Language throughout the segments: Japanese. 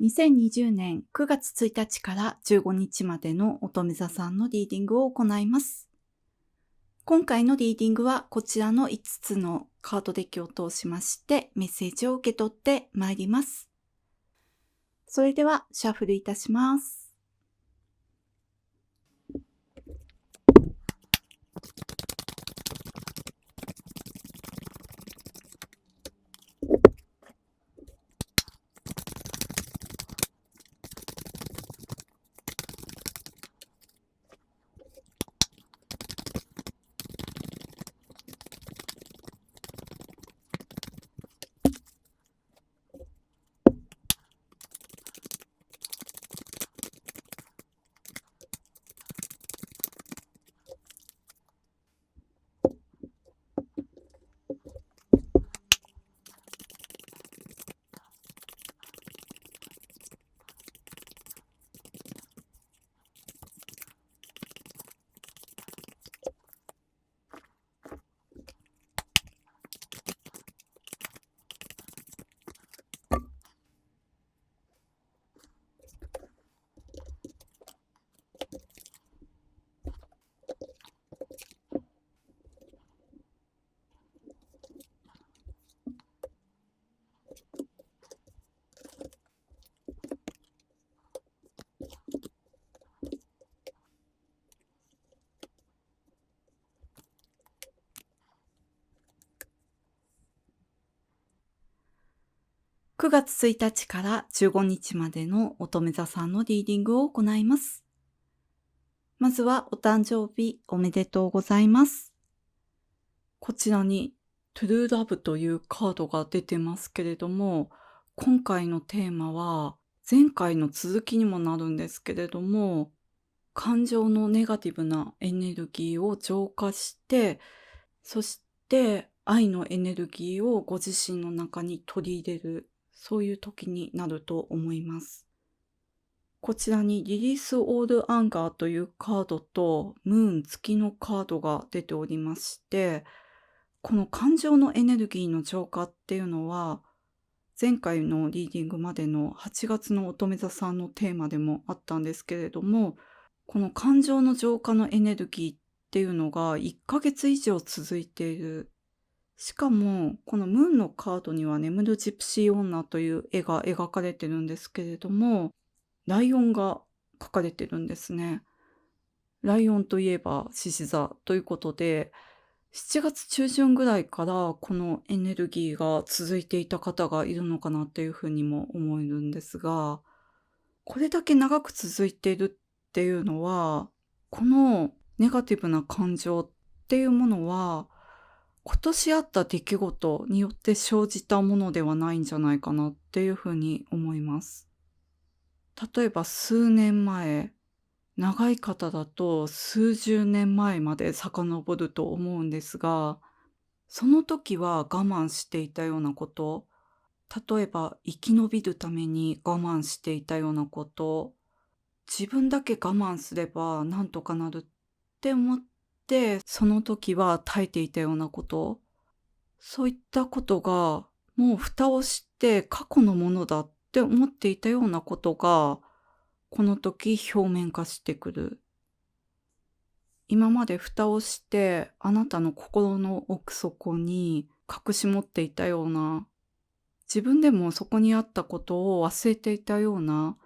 2020年9月1日から15日までの乙女座さんのリーディングを行います。今回のリーディングはこちらの5つのカードデッキを通しましてメッセージを受け取ってまいります。それではシャッフルいたします。9月1日から15日までの乙女座さんのリーディングを行います。まずはお誕生日おめでとうございます。こちらにトゥルーラブというカードが出てますけれども、今回のテーマは前回の続きにもなるんですけれども、感情のネガティブなエネルギーを浄化して、そして愛のエネルギーをご自身の中に取り入れる、そういう時になると思います。こちらにリリースオールアンガーというカードとムーン月のカードが出ておりまして、この感情のエネルギーの浄化っていうのは、前回のリーディングまでの8月の乙女座さんのテーマでもあったんですけれども、この感情の浄化のエネルギーっていうのが1ヶ月以上続いている。しかも、このムーンのカードには眠るジプシー女という絵が描かれてるんですけれども、ライオンが描かれてるんですね。ライオンといえば獅子座ということで、7月中旬ぐらいからこのエネルギーが続いていた方がいるのかなっていうふうにも思えるんですが、これだけ長く続いているっていうのは、このネガティブな感情っていうものは、今年あった出来事によって生じたものではないんじゃないかなっていうふうに思います。例えば数年前、長い方だと数十年前まで遡ると思うんですが、その時は我慢していたようなこと、例えば生き延びるために我慢していたようなこと、自分だけ我慢すればなんとかなるって思って、その時は耐えていたようなこと、そういったことがもう蓋をして過去のものだって思っていたようなことが、この時表面化してくる。今まで蓋をして、あなたの心の奥底に隠し持っていたような、自分でもそこにあったことを忘れていたような、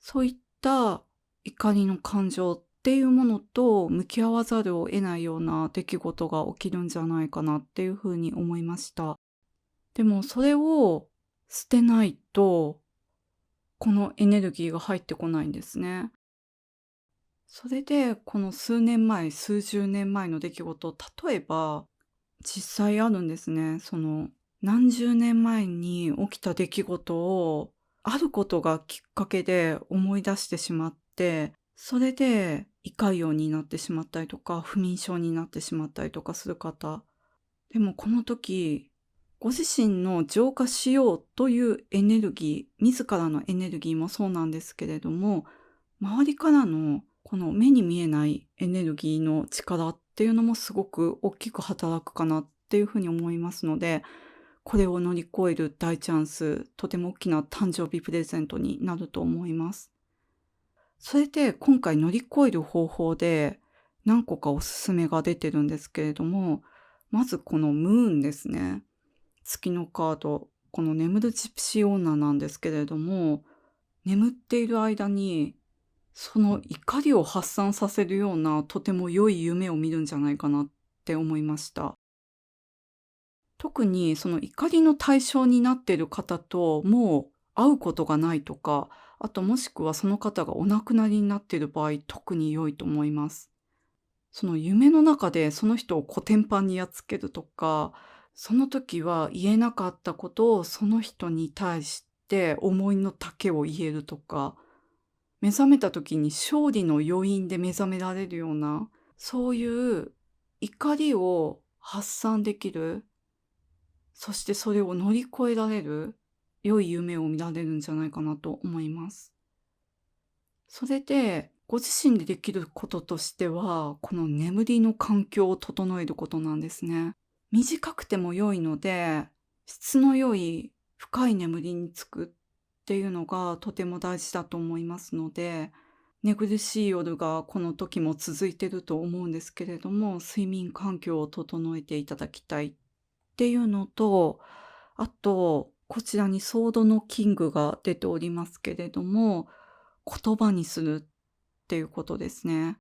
そういった怒りの感情っていうものと向き合わざるを得ないような出来事が起きるんじゃないかなっていうふうに思いました。でもそれを捨てないと、このエネルギーが入ってこないんですね。それで、この数年前、数十年前の出来事、例えば、実際あるんですね。何十年前に起きた出来事を、あることがきっかけで思い出してしまって、それで胃潰瘍になってしまったりとか、不眠症になってしまったりとかする方。でもこの時、ご自身の浄化しようというエネルギー、自らのエネルギーもそうなんですけれども、周りからのこの目に見えないエネルギーの力っていうのもすごく大きく働くかなっていうふうに思いますので、これを乗り越える大チャンス、とても大きな誕生日プレゼントになると思います。それで今回乗り越える方法で何個かおすすめが出てるんですけれども、まずこのムーンですね。月のカード、この眠るジプシー女なんですけれども、眠っている間にその怒りを発散させるようなとても良い夢を見るんじゃないかなって思いました。特にその怒りの対象になっている方ともう会うことがないとか、あともしくはその方がお亡くなりになっている場合、特に良いと思います。その夢の中でその人をコテンパンにやっつけるとか、その時は言えなかったことをその人に対して思いの丈を言えるとか、目覚めた時に勝利の余韻で目覚められるような、そういう怒りを発散できる、そしてそれを乗り越えられる良い夢を見られるんじゃないかなと思います。それで、ご自身でできることとしては、この眠りの環境を整えることなんですね。短くても良いので、質の良い深い眠りにつくっていうのがとても大事だと思いますので、寝苦しい夜がこの時も続いてると思うんですけれども、睡眠環境を整えていただきたいっていうのと、あと、こちらにソードのキングが出ておりますけれども、言葉にするっていうことですね。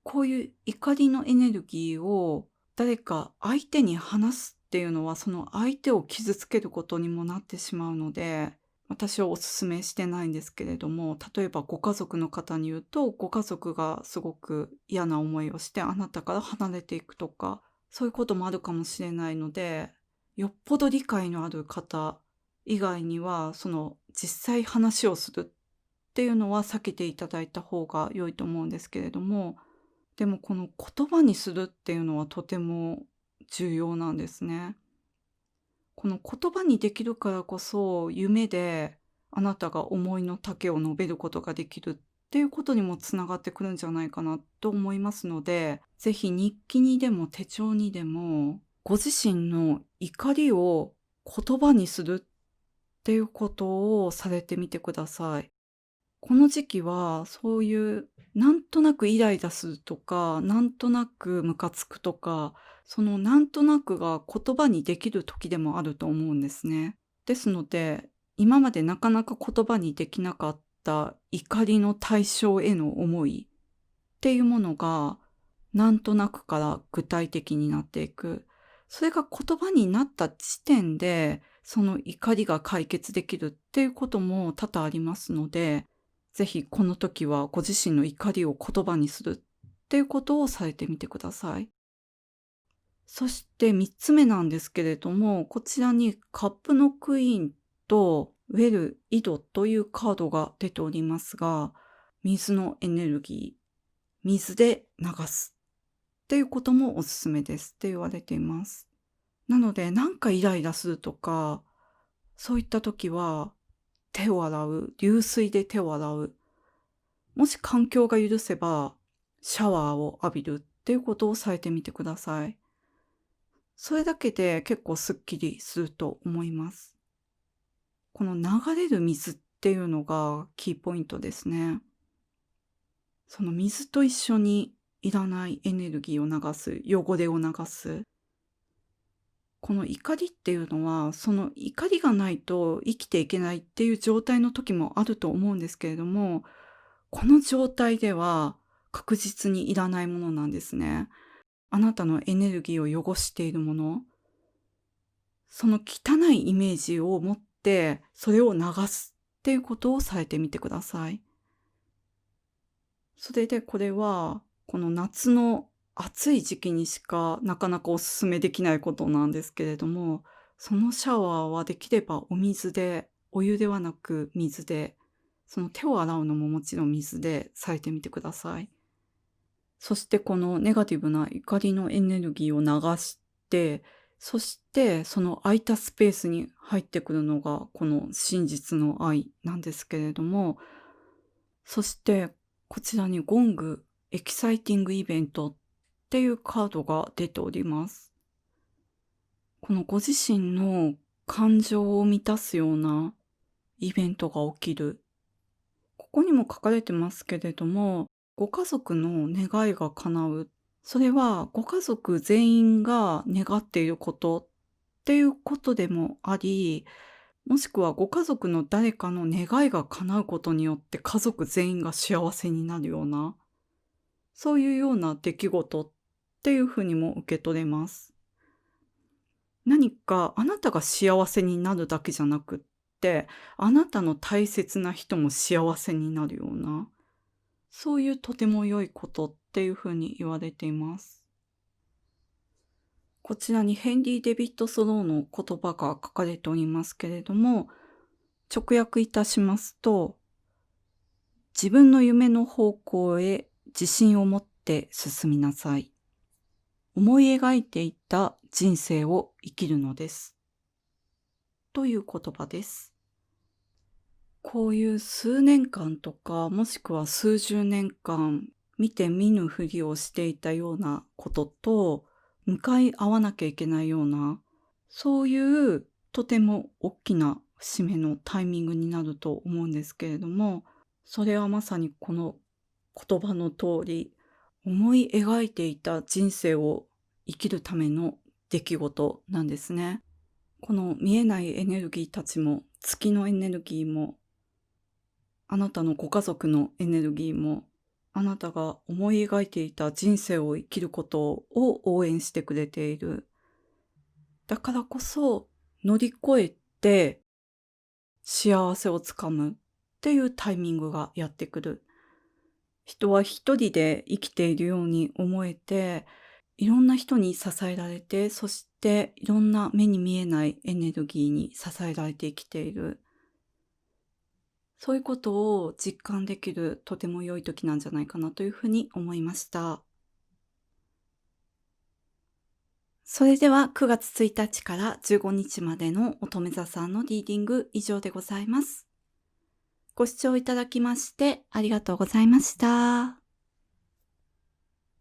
こういう怒りのエネルギーを誰か相手に話すっていうのは、その相手を傷つけることにもなってしまうので、私はお勧めしてないんですけれども、例えばご家族の方に言うと、ご家族がすごく嫌な思いをしてあなたから離れていくとか、そういうこともあるかもしれないので、よっぽど理解のある方以外には、その実際話をするっていうのは避けていただいた方が良いと思うんですけれども、でもこの言葉にするっていうのはとても重要なんですね。この言葉にできるからこそ、夢であなたが思いの丈を述べることができるっていうことにもつながってくるんじゃないかなと思いますので、ぜひ日記にでも手帳にでも、ご自身の怒りを言葉にするっていうことをされてみてください。この時期はそういうなんとなくイライラするとか、なんとなくムカつくとか、そのなんとなくが言葉にできる時でもあると思うんですね。ですので、今までなかなか言葉にできなかった怒りの対象への思いっていうものが、なんとなくから具体的になっていく。それが言葉になった時点で、その怒りが解決できるっていうことも多々ありますので、ぜひこの時はご自身の怒りを言葉にするっていうことをされてみてください。そして3つ目なんですけれども、こちらにカップのクイーンとウェル・井戸というカードが出ておりますが、水のエネルギー、水で流すっていうこともおすすめですって言われています。なので、なんかイライラするとか、そういった時は手を洗う、流水で手を洗う。もし環境が許せば、シャワーを浴びるっていうことをされてみてください。それだけで結構すっきりすると思います。この流れる水っていうのがキーポイントですね。その水と一緒にいらないエネルギーを流す、汚れを流す。この怒りっていうのは、その怒りがないと生きていけないっていう状態の時もあると思うんですけれども、この状態では確実にいらないものなんですね。あなたのエネルギーを汚しているもの、その汚いイメージを持って、それを流すっていうことをされてみてください。それでこれは、この夏の暑い時期にしかなかなかお勧めできないことなんですけれども、そのシャワーはできればお水で、お湯ではなく水で、その手を洗うのももちろん水でされてみてください。そしてこのネガティブな怒りのエネルギーを流して、そしてその空いたスペースに入ってくるのがこの真実の愛なんですけれども、そしてこちらにゴングエキサイティングイベントっていうカードが出ております。このご自身の感情を満たすようなイベントが起きる。ここにも書かれてますけれども、ご家族の願いが叶う。それはご家族全員が願っていることっていうことでもあり、もしくはご家族の誰かの願いが叶うことによって家族全員が幸せになるような、そういうような出来事っていうふうにも受け取れます。何かあなたが幸せになるだけじゃなくって、あなたの大切な人も幸せになるような、そういうとても良いことっていうふうに言われています。こちらにヘンリー・デビッド・ソローの言葉が書かれておりますけれども、直訳いたしますと、自分の夢の方向へ自信を持って進みなさい。思い描いていた人生を生きるのです。という言葉です。こういう数年間とか、もしくは数十年間、見て見ぬふりをしていたようなことと、向かい合わなきゃいけないような、そういうとても大きな節目のタイミングになると思うんですけれども、それはまさにこの言葉の通り、思い描いていた人生を生きるための出来事なんですね。この見えないエネルギーたちも、月のエネルギーも、あなたのご家族のエネルギーも、あなたが思い描いていた人生を生きることを応援してくれている。だからこそ乗り越えて幸せをつかむっていうタイミングがやってくる。人は一人で生きているように思えて、いろんな人に支えられて、そしていろんな目に見えないエネルギーに支えられて生きている。そういうことを実感できるとても良い時なんじゃないかなというふうに思いました。それでは9月1日から15日までの乙女座さんのリーディング以上でございます。ご視聴いただきましてありがとうございました。